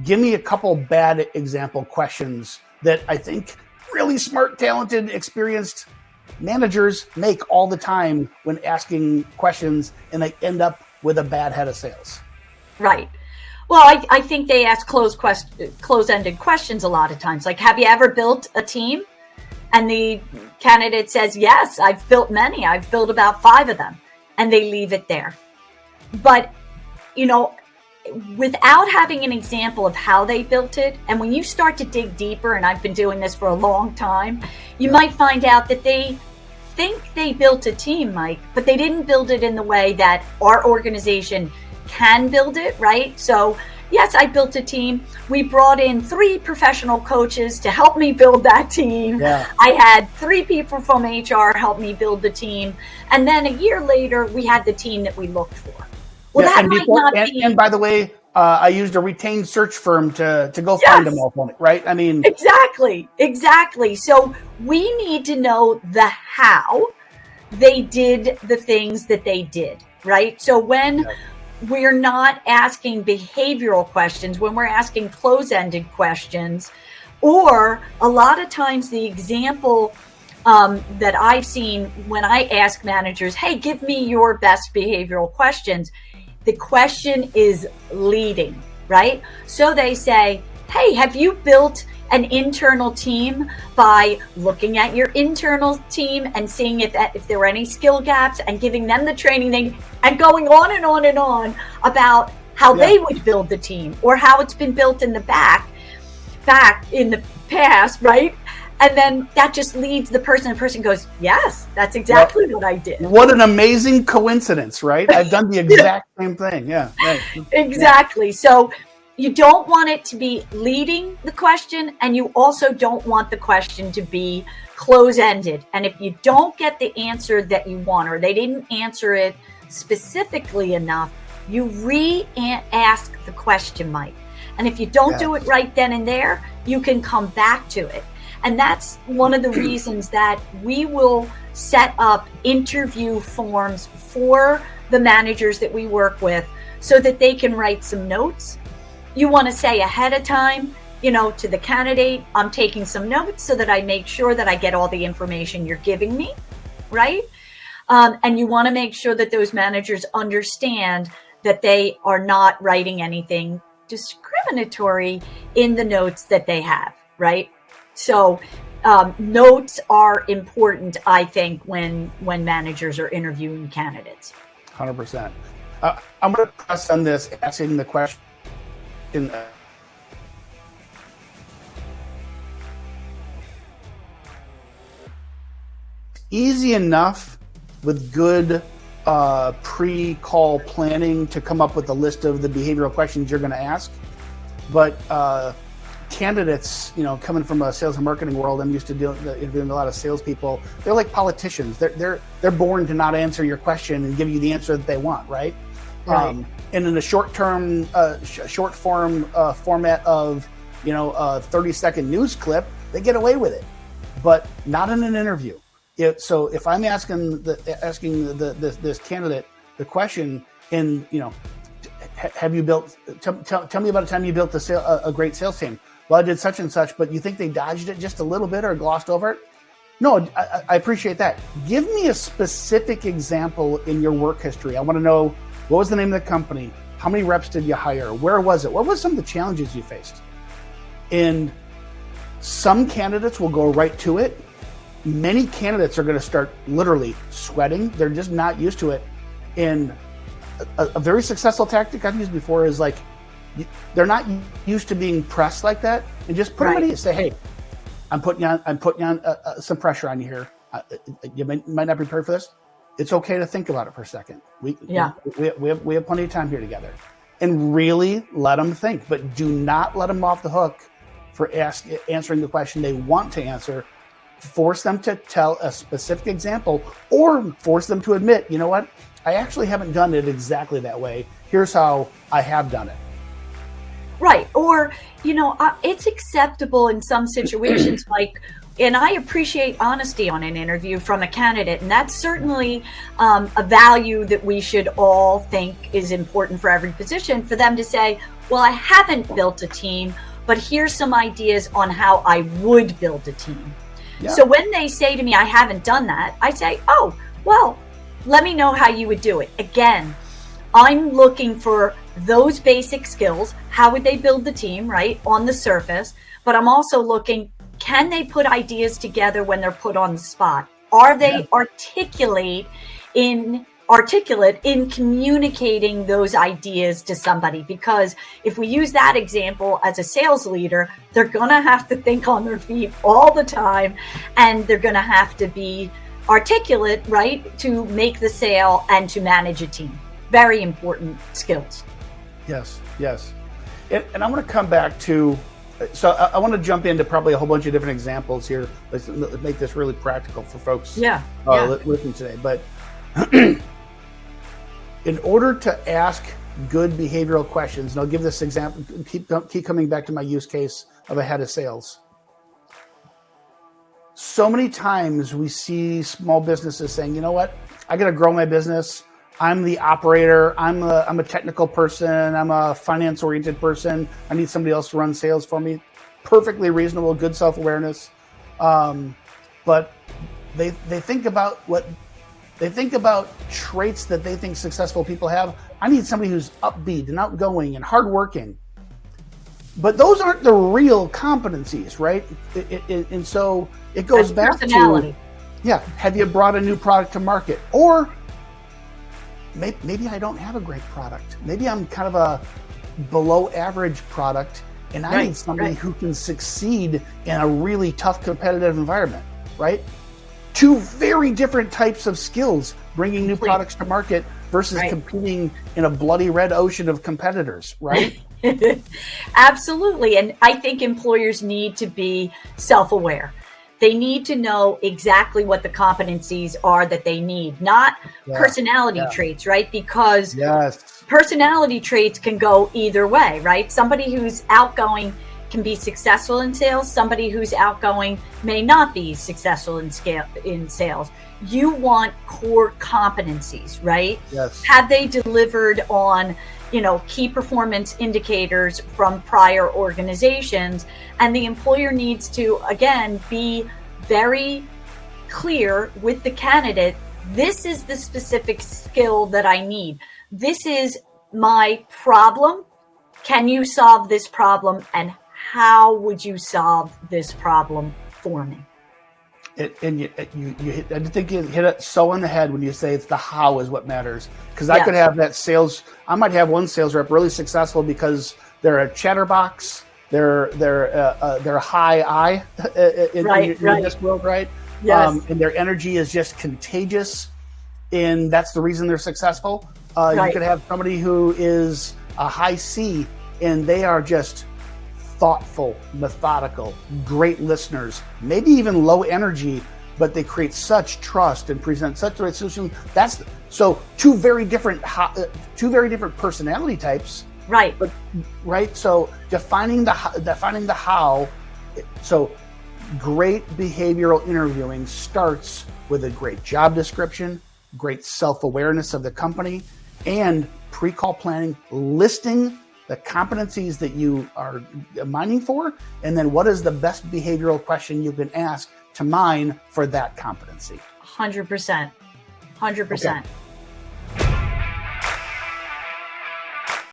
give me a couple bad example questions that I think really smart, talented, experienced managers make all the time when asking questions, and they end up with a bad head of sales. Right. Well, I think they ask close-ended questions a lot of times. Like, have you ever built a team? And the candidate says, yes, I've built many. I've built about 5 of them. And they leave it there. But, without having an example of how they built it, and when you start to dig deeper, and I've been doing this for a long time, you might find out that they think they built a team, Mike, but they didn't build it in the way that our organization can build it, right? So yes, I built a team. We brought in 3 professional coaches to help me build that team. Yeah. I had 3 people from HR help me build the team. And then a year later, we had the team that we looked for. Well, that might not be. And by the way, I used a retained search firm to go find them all for me, right? I mean, exactly. So we need to know the how they did the things that they did, right? So when we're not asking behavioral questions, when we're asking close-ended questions, or a lot of times the example that I've seen when I ask managers, hey, give me your best behavioral questions, the question is leading, right? So they say, hey, have you built an internal team by looking at your internal team and seeing if there were any skill gaps and giving them the training and going on and on and on about how they would build the team or how it's been built in the back in the past, right? And then that just leads the person goes, yes, that's exactly what I did. What an amazing coincidence, right? I've done the exact same thing. Yeah, right. Exactly. Yeah. So you don't want it to be leading the question, and you also don't want the question to be close-ended. And if you don't get the answer that you want, or they didn't answer it specifically enough, you re-ask the question, Mike. And if you don't do it right then and there, you can come back to it. And that's one of the reasons that we will set up interview forms for the managers that we work with so that they can write some notes. You want to say ahead of time, to the candidate, I'm taking some notes so that I make sure that I get all the information you're giving me, right? And you want to make sure that those managers understand that they are not writing anything discriminatory in the notes that they have, right? So notes are important, I think, when managers are interviewing candidates. 100%. I'm going to press on this, asking the question. Easy enough with good pre-call planning to come up with a list of the behavioral questions you're going to ask, but candidates, coming from a sales and marketing world, I'm used to interviewing a lot of salespeople. They're like politicians. They're born to not answer your question and give you the answer that they want, right? And in a short form format of a 30-second news clip, they get away with it, but not in an interview. So if I'm asking this candidate the question, and have you built? Tell me about a time you built a great sales team. Well, I did such and such, but you think they dodged it just a little bit or glossed over it? No, I appreciate that. Give me a specific example in your work history. I want to know, what was the name of the company? How many reps did you hire? Where was it? What was some of the challenges you faced? And some candidates will go right to it. Many candidates are going to start literally sweating. They're just not used to it. And a very successful tactic I've used before is like, they're not used to being pressed like that, and just put them at ease. Say, hey, I'm putting on some pressure on you here. You might not be prepared for this. It's okay to think about it for a second. We have plenty of time here together, and really let them think. But do not let them off the hook for answering the question they want to answer. Force them to tell a specific example, or force them to admit, you know what, I actually haven't done it exactly that way. Here's how I have done it. Right. Or, it's acceptable in some situations, like, and I appreciate honesty on an interview from a candidate. And that's certainly a value that we should all think is important for every position, for them to say, well, I haven't built a team, but here's some ideas on how I would build a team. Yeah. So when they say to me, I haven't done that, I say, oh, well, let me know how you would do it. Again, I'm looking for those basic skills. How would they build the team, right, on the surface? But I'm also looking, can they put ideas together when they're put on the spot? Are they articulate in communicating those ideas to somebody? Because if we use that example as a sales leader, they're going to have to think on their feet all the time, and they're going to have to be articulate, right, to make the sale and to manage a team. Very important skills. Yes. And I want to come back to, so I want to jump into probably a whole bunch of different examples here. Let's make this really practical for folks listening today. But in order to ask good behavioral questions, and I'll give this example, keep coming back to my use case of a head of sales. So many times we see small businesses saying, you know what, I got to grow my business. I'm the operator. I'm a technical person. I'm a finance-oriented person. I need somebody else to run sales for me. Perfectly reasonable, good self-awareness. But they think about traits that they think successful people have. I need somebody who's upbeat and outgoing and hardworking. But those aren't the real competencies, right? And so it goes back to, have you brought a new product to market? Or maybe I don't have a great product. Maybe I'm kind of a below average product, and I need somebody who can succeed in a really tough competitive environment, right? Two very different types of skills, bringing new products to market versus competing in a bloody red ocean of competitors, right? Absolutely. And I think employers need to be self-aware. They need to know exactly what the competencies are that they need, not personality traits, right? Because personality traits can go either way, right? Somebody who's outgoing can be successful in sales. Somebody who's outgoing may not be successful in sales. You want core competencies, right? Yes. Have they delivered on, key performance indicators from prior organizations? And the employer needs to, again, be very clear with the candidate. This is the specific skill that I need. This is my problem. Can you solve this problem? And how would you solve this problem for me? I think you hit it so on the head when you say it's the how is what matters. Because I could have that I might have one sales rep really successful because they're a chatterbox, they're a high I in this world, right? Yes. And their energy is just contagious, and that's the reason they're successful. You could have somebody who is a high C, and they are just thoughtful, methodical, great listeners, maybe even low energy, but they create such trust and present such the right solution. So two very different personality types. Right. So defining the how. So great behavioral interviewing starts with a great job description, great self-awareness of the company, and pre-call planning, listing the competencies that you are mining for, and then what is the best behavioral question you can ask to mine for that competency. 100%. 100%.